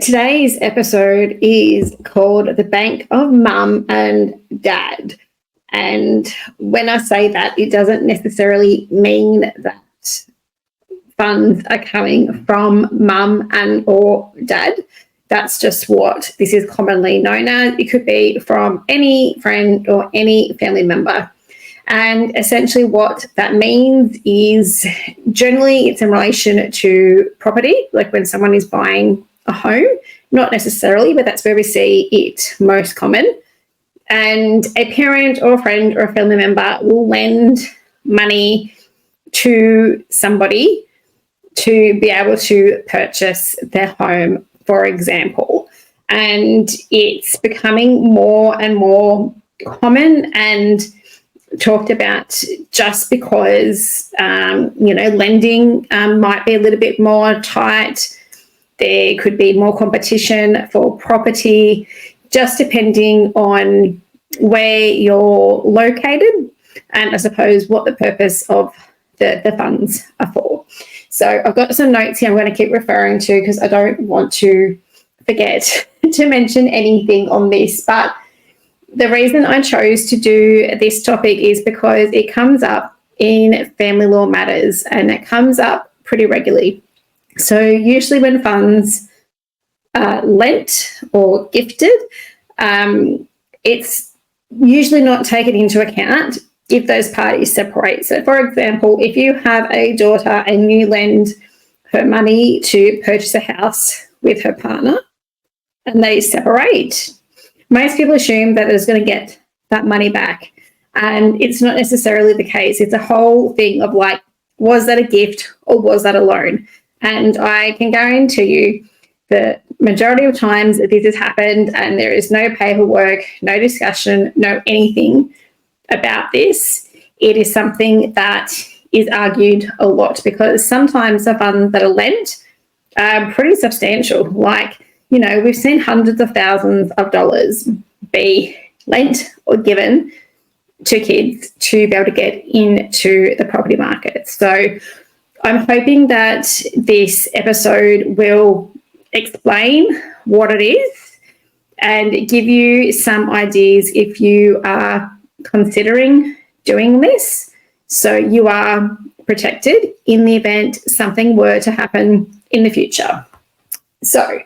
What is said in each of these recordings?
Today's episode is called The Bank of Mum and Dad. And when I say that, it doesn't necessarily mean that funds are coming from mum and or dad. That's just what this is commonly known as. It could be from any friend or any family member. And essentially what that means is generally it's in relation to property, like when someone is buying a home, not necessarily, but that's where we see it most common. And a parent or a friend or a family member will lend money to somebody to be able to purchase their home, for example. And it's becoming more and more common and talked about just because, lending might be a little bit more tight. There could be more competition for property, just depending on where you're located and I suppose what the purpose of the funds are for. So I've got some notes here I'm going to keep referring to because I don't want to forget to mention anything on this. But the reason I chose to do this topic is because it comes up in family law matters and it comes up pretty regularly. So usually when funds are lent or gifted, it's usually not taken into account if those parties separate. So for example, if you have a daughter and you lend her money to purchase a house with her partner and they separate, most people assume that it's going to get that money back. And it's not necessarily the case. It's a whole thing of like, was that a gift or was that a loan? And I can guarantee you the majority of times this has happened and there is no paperwork, no discussion, no anything about this. It is something that is argued a lot because sometimes the funds that are lent are pretty substantial. Like, we've seen hundreds of thousands of dollars be lent or given to kids to be able to get into the property market. So I'm hoping that this episode will explain what it is and give you some ideas if you are considering doing this, so you are protected in the event something were to happen in the future. So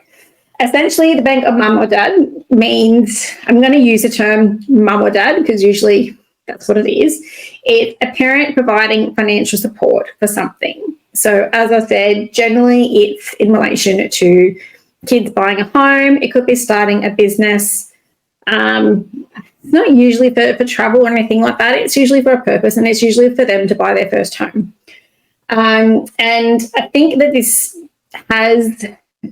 essentially the bank of mum or dad means, I'm going to use the term mum or dad because usually that's what it is. It's a parent providing financial support for something. So as I said, generally it's in relation to kids buying a home. It could be starting a business. It's not usually for travel or anything like that. It's usually for a purpose and it's usually for them to buy their first home. And I think that this has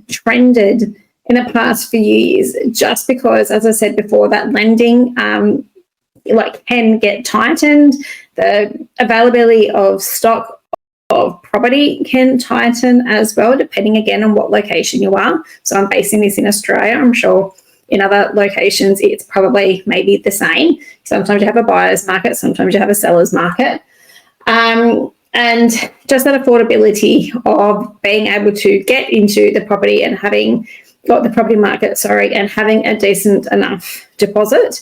trended in the past few years just because, as I said before, that lending can get tightened. The availability of stock of property can tighten as well, depending again on what location you are. So I'm basing this in Australia. I'm sure in other locations it's probably maybe the same. Sometimes you have a buyer's market, sometimes you have a seller's market. And just that affordability of being able to get into the property and having got the property market, and having a decent enough deposit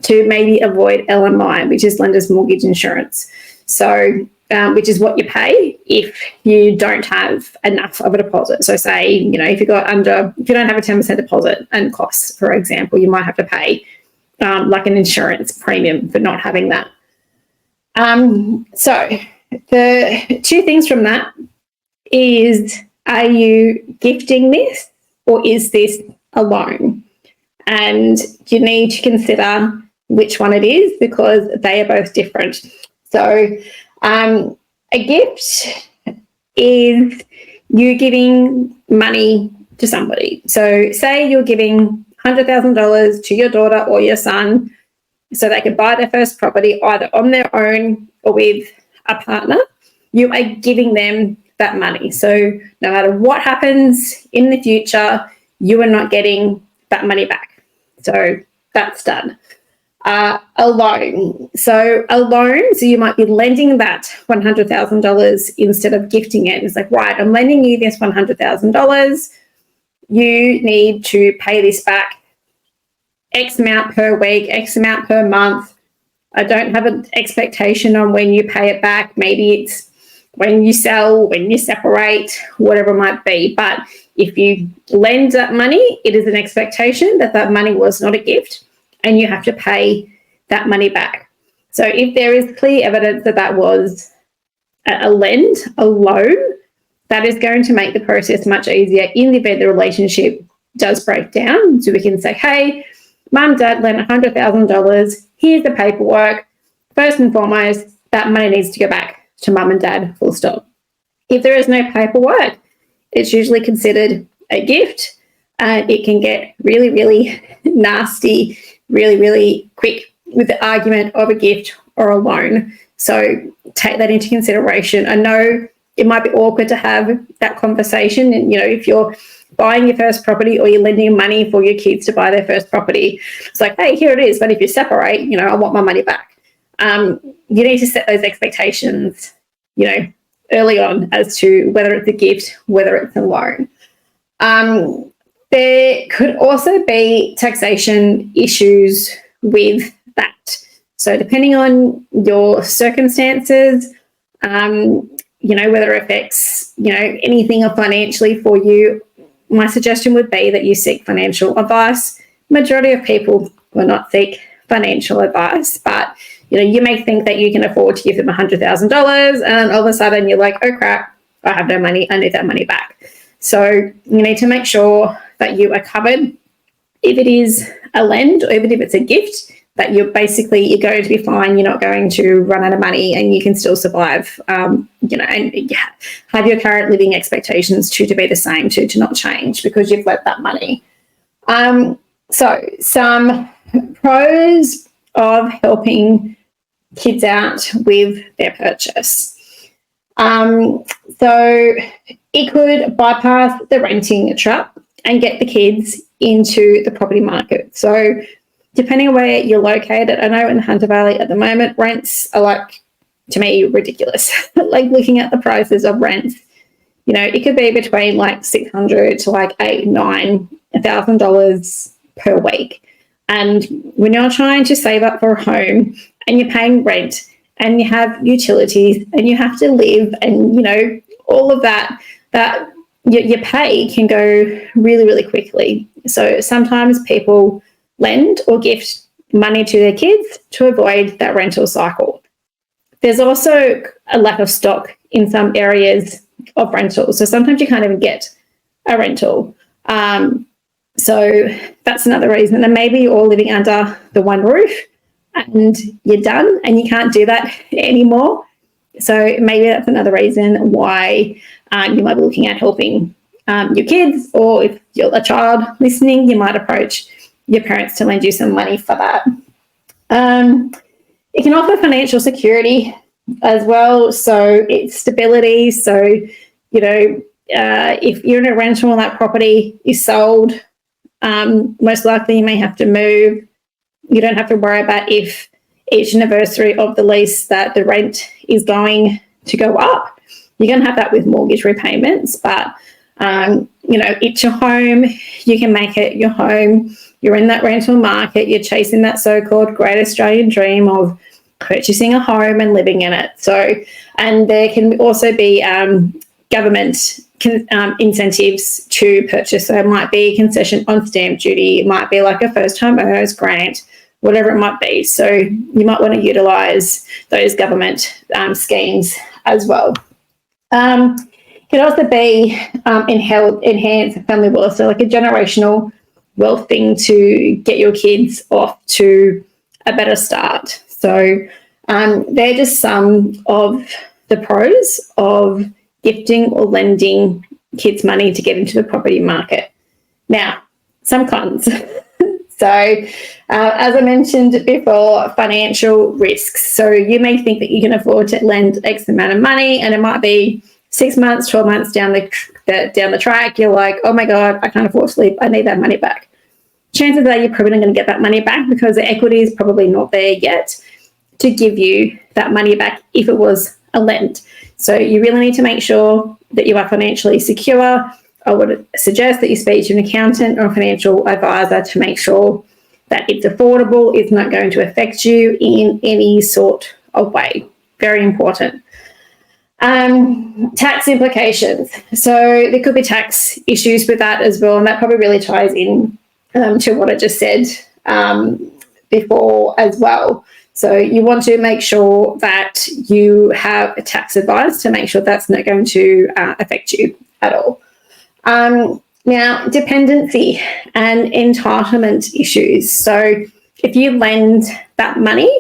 to maybe avoid LMI, which is lender's mortgage insurance. So, which is what you pay if you don't have enough of a deposit. So say, if you don't have a 10% deposit and costs, for example, you might have to pay like an insurance premium for not having that. So the two things from that is, are you gifting this or is this a loan? And you need to consider which one it is because they are both different. So a gift is you giving money to somebody. So say you're giving $100,000 to your daughter or your son so they can buy their first property either on their own or with a partner. You are giving them that money. So no matter what happens in the future, you are not getting that money back. So that's done. A loan. So you might be lending that $100,000 instead of gifting it. It's like, right, I'm lending you this $100,000. you need to pay this back X amount per week, X amount per month. I don't have an expectation on when you pay it back. Maybe it's when you sell, when you separate, whatever it might be. But if you lend that money, it is an expectation that that money was not a gift and you have to pay that money back. So if there is clear evidence that that was a lend, a loan, that is going to make the process much easier in the event the relationship does break down. So we can say, hey, Mum, Dad lent $100,000. Here's the paperwork. First and foremost, that money needs to go back to Mum and Dad, full stop. If there is no paperwork, it's usually considered a gift. It can get really, really nasty, really, really quick with the argument of a gift or a loan. So take that into consideration. I know it might be awkward to have that conversation. And, if you're buying your first property or you're lending money for your kids to buy their first property, it's like, hey, here it is. But if you separate, I want my money back. You need to set those expectations, early on as to whether it's a gift, whether it's a loan. There could also be taxation issues with that. So depending on your circumstances, whether it affects, anything financially for you, my suggestion would be that you seek financial advice. Majority of people will not seek financial advice, but you may think that you can afford to give them $100,000 and all of a sudden you're like, oh crap, I have no money, I need that money back. So you need to make sure that you are covered. If it is a lend or even if it's a gift, that you're going to be fine, you're not going to run out of money and you can still survive, and have your current living expectations to be the same, to not change because you've lent that money. So some pros of helping kids out with their purchase. So it could bypass the renting trap and get the kids into the property market. So depending on where you're located, I know in the Hunter Valley at the moment, rents are to me, ridiculous. Looking at the prices of rents, it could be between $600 to $8,000-$9,000 per week. And when you're trying to save up for a home and you're paying rent and you have utilities and you have to live and, all of that your pay can go really, really quickly. So sometimes people lend or gift money to their kids to avoid that rental cycle. There's also a lack of stock in some areas of rentals. So sometimes you can't even get a rental. So that's another reason. And maybe you're all living under the one roof and you're done and you can't do that anymore. So maybe that's another reason why you might be looking at helping your kids, or if you're a child listening, you might approach your parents to lend you some money for that. It can offer financial security as well. So it's stability. So, if you're in a rental and that property is sold, most likely you may have to move. You don't have to worry about if each anniversary of the lease that the rent is going to go up. You're going to have that with mortgage repayments, but, it's your home. You can make it your home. You're in that rental market. You're chasing that so-called great Australian dream of purchasing a home and living in it. So, and there can also be government incentives to purchase. So it might be a concession on stamp duty. It might be like a first-time owners grant, whatever it might be. So you might want to utilise those government schemes as well. It can also be enhanced family wealth, so like a generational wealth thing to get your kids off to a better start. So they're just some of the pros of gifting or lending kids money to get into the property market. Now, some cons. So as I mentioned before, financial risks. So you may think that you can afford to lend X amount of money and it might be 6 months, 12 months down the track, you're like, oh my God, I can't afford to sleep. I need that money back. Chances are you're probably not going to get that money back because the equity is probably not there yet to give you that money back if it was a lend. So you really need to make sure that you are financially secure. I would suggest that you speak to an accountant or a financial advisor to make sure that it's affordable, it's not going to affect you in any sort of way. Very important. Tax implications. So there could be tax issues with that as well, and that probably really ties in to what I just said before as well. So you want to make sure that you have a tax advice to make sure that's not going to affect you at all. Now, dependency and entitlement issues. So if you lend that money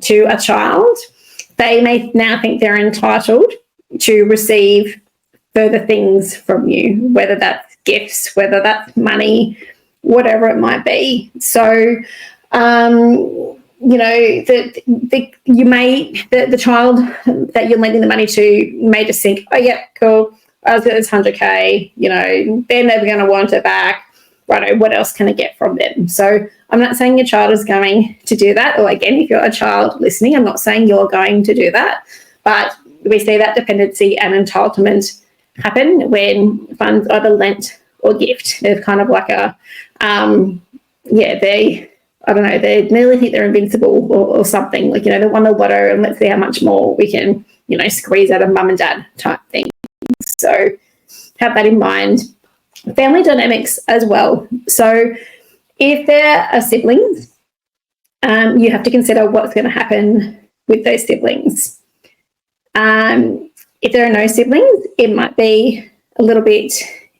to a child, they may now think they're entitled to receive further things from you, whether that's gifts, whether that's money, whatever it might be. So, you know, the child that you're lending the money to may just think, oh, yeah, cool, I was got this 100K, you know, they're never going to want it back. Right, what else can I get from them? So I'm not saying your child is going to do that. Or again, if you're a child listening, I'm not saying you're going to do that. But we see that dependency and entitlement happen when funds either lent or gift. They're kind of like a, they nearly think they're invincible or something. Like, you know, they won the lotto and let's see how much more we can, you know, squeeze out of mum and dad type thing. So have that in mind. Family dynamics as well. So if there are siblings, you have to consider what's going to happen with those siblings. If there are no siblings, it might be a little bit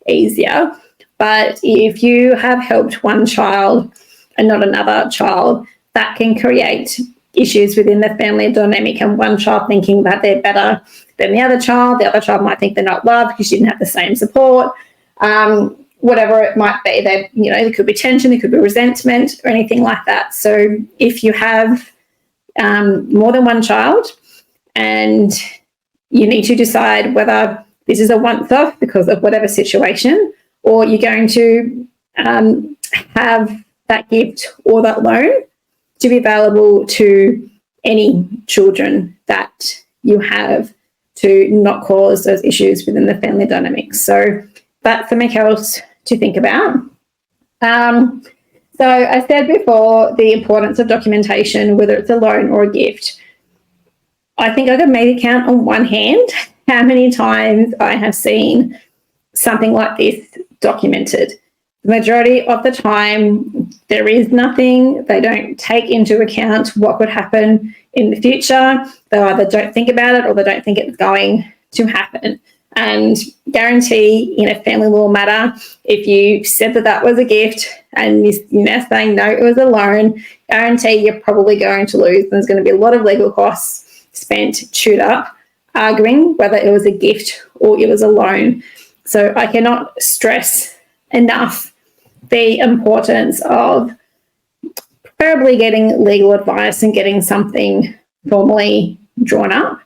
easier. But if you have helped one child and not another child, that can create issues within the family dynamic, and one child thinking that they're better than the other child might think they're not loved because you didn't have the same support. Whatever it might be, there could be tension, there could be resentment or anything like that. So if you have more than one child and you need to decide whether this is a once-off because of whatever situation, or you're going to have that gift or that loan to be available to any children that you have to not cause those issues within the family dynamics. So that's something else to think about. So I said before the importance of documentation, whether it's a loan or a gift. I think I could maybe count on one hand how many times I have seen something like this documented. The majority of the time, there is nothing. They don't take into account what could happen in the future. They either don't think about it or they don't think it's going to happen. And guarantee in a family law matter, if you said that was a gift and you're now saying no, it was a loan, guarantee you're probably going to lose. There's going to be a lot of legal costs spent, chewed up, arguing whether it was a gift or it was a loan. So I cannot stress enough the importance of preferably getting legal advice and getting something formally drawn up.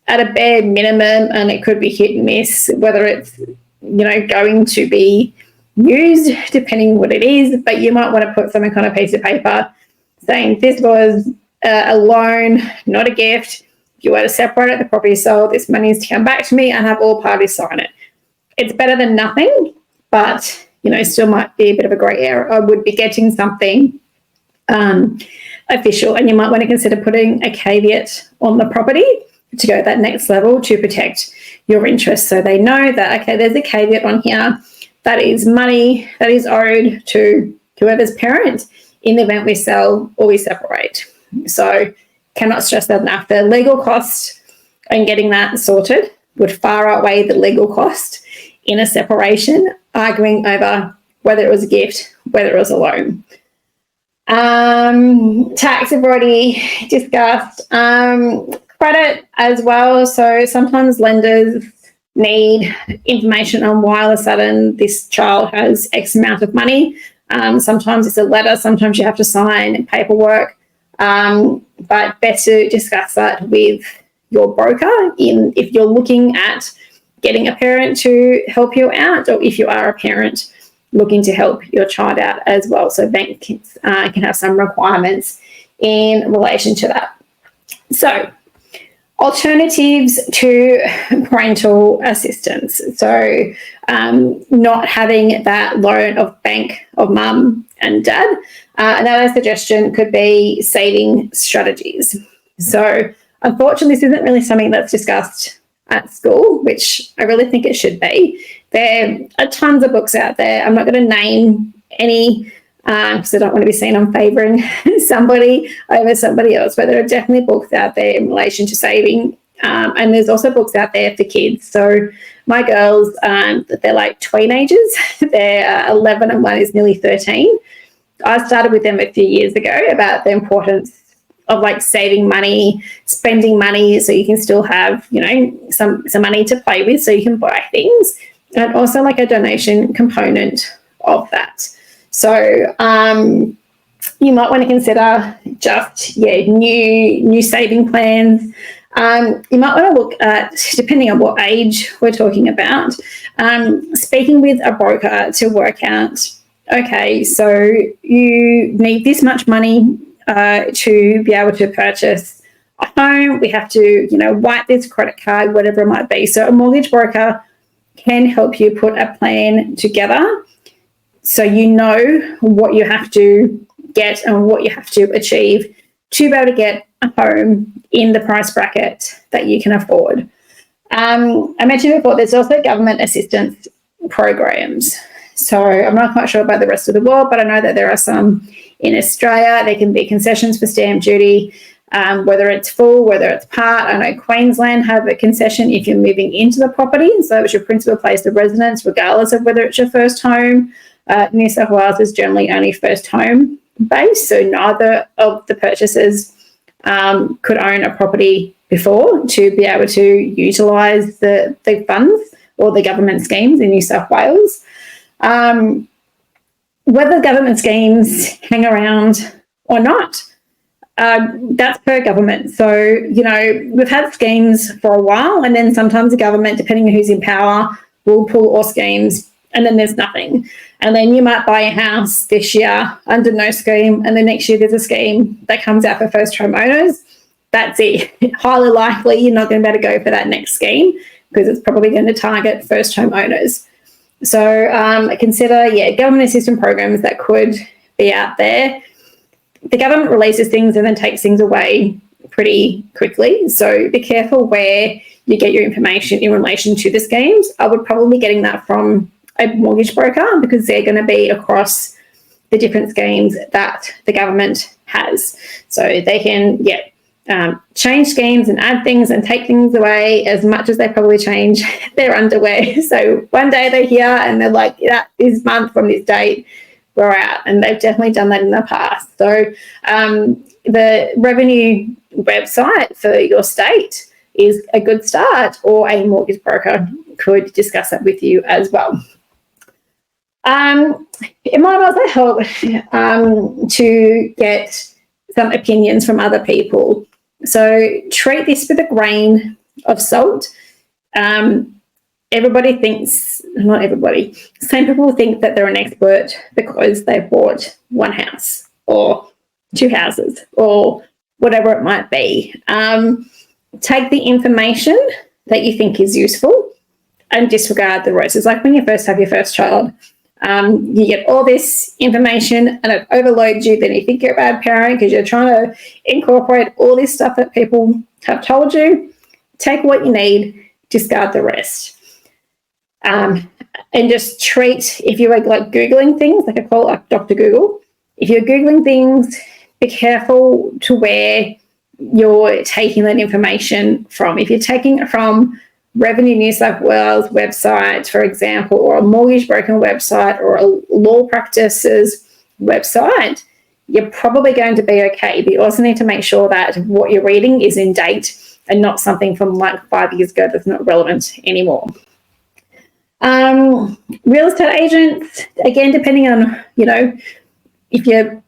At a bare minimum, and it could be hit and miss, whether it's, going to be used, depending what it is, but you might want to put something on a piece of paper saying this was a loan, not a gift. If you were to separate it, the property sold, this money is to come back to me, and have all parties sign it. It's better than nothing, but, still might be a bit of a grey area. I would be getting something official, and you might want to consider putting a caveat on the property to go that next level to protect your interests. So they know that, okay, there's a caveat on here that is money that is owed to whoever's parent in the event we sell or we separate. So cannot stress that enough. The legal cost in getting that sorted would far outweigh the legal cost in a separation, arguing over whether it was a gift, whether it was a loan. Tax I've already discussed. Credit as well. So sometimes lenders need information on why all of a sudden this child has X amount of money. Sometimes it's a letter, sometimes you have to sign paperwork, but best to discuss that with your broker if you're looking at getting a parent to help you out, or if you are a parent looking to help your child out as well. So banks can have some requirements in relation to that. So Alternatives to parental assistance. So not having that loan of bank of mum and dad. Another suggestion could be saving strategies. So unfortunately, this isn't really something that's discussed at school, which I really think it should be. There are tons of books out there. I'm not going to name any because I don't want to be seen on favouring somebody over somebody else, but there are definitely books out there in relation to saving. And there's also books out there for kids. So my girls, they're like teenagers. They're 11 and one is nearly 13. I started with them a few years ago about the importance of like saving money, spending money so you can still have, you know, some money to play with so you can buy things, and also like a donation component of that. So you might want to consider just, new saving plans. You might want to look at, depending on what age we're talking about, speaking with a broker to work out, okay, so you need this much money to be able to purchase a home. We have to, wipe this credit card, whatever it might be. So a mortgage broker can help you put a plan together so you know what you have to get and what you have to achieve to be able to get a home in the price bracket that you can afford. I mentioned before, there's also government assistance programs. So I'm not quite sure about the rest of the world, but I know that there are some in Australia. There can be concessions for stamp duty, whether it's full, whether it's part. I know Queensland have a concession if you're moving into the property. So it's your principal place of residence, regardless of whether it's your first home. New South Wales is generally only first home based. So neither of the purchasers could own a property before to be able to utilise the funds or the government schemes in New South Wales. Whether government schemes hang around or not, that's per government. So, we've had schemes for a while, and then sometimes the government, depending on who's in power, will pull all schemes, and then there's nothing. And then you might buy a house this year under no scheme, and the next year there's a scheme that comes out for first home owners. That's it. Highly likely you're not going to be able to go for that next scheme because it's probably going to target first home owners. So consider, government assistance programs that could be out there. The government releases things and then takes things away pretty quickly. So be careful where you get your information in relation to the schemes. I would probably be getting that from a mortgage broker because they're going to be across the different schemes that the government has. So they can, change schemes and add things and take things away as much as they probably change their underwear. So one day they're here and they're like, this month from this date, we're out. And they've definitely done that in the past. So the revenue website for your state is a good start, or a mortgage broker could discuss that with you as well. It might also help to get some opinions from other people. So treat this with a grain of salt. Everybody thinks, not everybody, some people think that they're an expert because they've bought one house or two houses or whatever it might be. Take the information that you think is useful and disregard the rest. It's like when you first have your first child. You get all this information and it overloads you. Then you think you're a bad parent because you're trying to incorporate all this stuff that people have told you. Take what you need, discard the rest. And just treat, if you're like Googling things, like I call it like Dr. Google, if you're Googling things, be careful to where you're taking that information from. If you're taking it from Revenue New South Wales website, for example, or a mortgage broker website or a law practices website, you're probably going to be okay. But you also need to make sure that what you're reading is in date and not something from like 5 years ago that's not relevant anymore. Real estate agents, again, depending on, if you're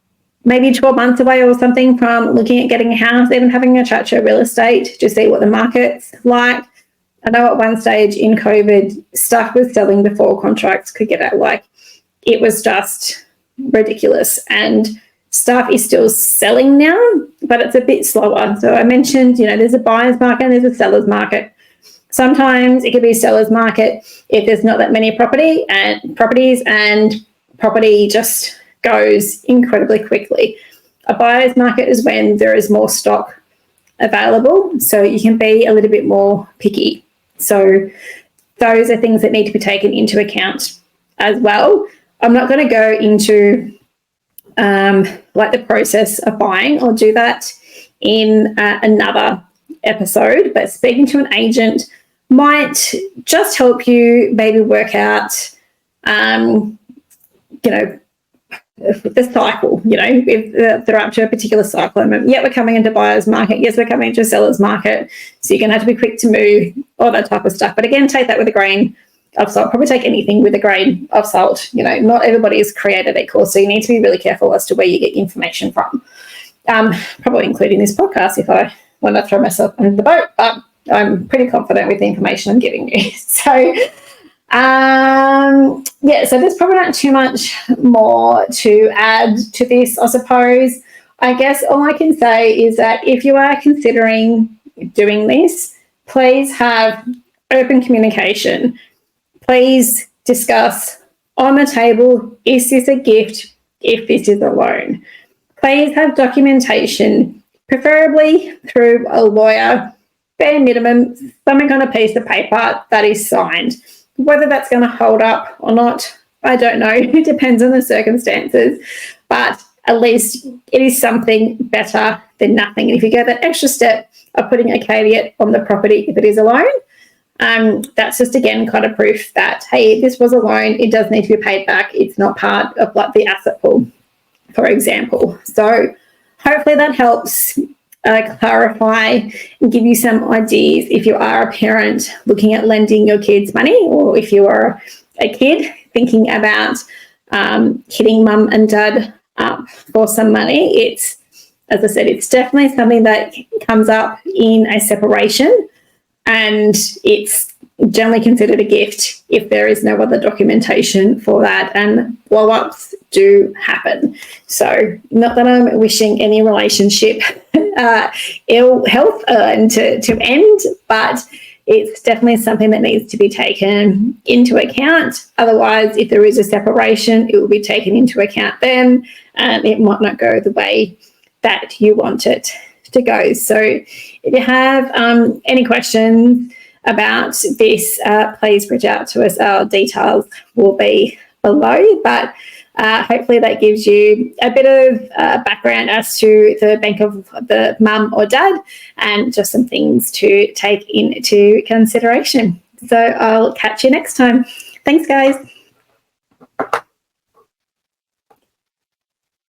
maybe 12 months away or something from looking at getting a house, even having a chat to real estate to see what the market's like. I know at one stage in COVID, stuff was selling before contracts could get out. Like, it was just ridiculous. And stuff is still selling now, but it's a bit slower. So I mentioned, there's a buyer's market and there's a seller's market. Sometimes it could be a seller's market if there's not that many properties and property just goes incredibly quickly. A buyer's market is when there is more stock available, so you can be a little bit more picky. So those are things that need to be taken into account as well. I'm not going to go into the process of buying. I'll do that in another episode, but speaking to an agent might just help you maybe work out, the cycle, if they're up to a particular cycle. Yeah, we're coming into buyer's market. Yes, we're coming into a seller's market. So you're going to have to be quick to move, all that type of stuff. But again, take that with a grain of salt. Probably take anything with a grain of salt. Not everybody is created equal. So you need to be really careful as to where you get information from. Probably including this podcast if I want to throw myself under the boat. But I'm pretty confident with the information I'm giving you. So so there's probably not too much more to add to this, I suppose. I guess all I can say is that if you are considering doing this, please have open communication. Please discuss on the table, is this a gift, if this is a loan? Please have documentation, preferably through a lawyer, bare minimum, something on a piece of paper that is signed. Whether that's going to hold up or not, I don't know. It depends on the circumstances. But at least it is something better than nothing. And if you go that extra step of putting a caveat on the property if it is a loan, that's just, again, kind of proof that, hey, this was a loan. It does need to be paid back. It's not part of the asset pool, for example. So hopefully that helps clarify and give you some ideas if you are a parent looking at lending your kids money, or if you are a kid thinking about hitting mum and dad up for some money. It's, as I said, it's definitely something that comes up in a separation, and it's generally considered a gift if there is no other documentation for that, and blow-ups do happen. So not that I'm wishing any relationship ill health to end, but it's definitely something that needs to be taken into account. Otherwise, if there is a separation, it will be taken into account then, and it might not go the way that you want it to go. So if you have any questions about this, please reach out to us. Our details will be below, but hopefully that gives you a bit of background as to the bank of the mum or dad, and just some things to take into consideration. So I'll catch you next time. Thanks, guys.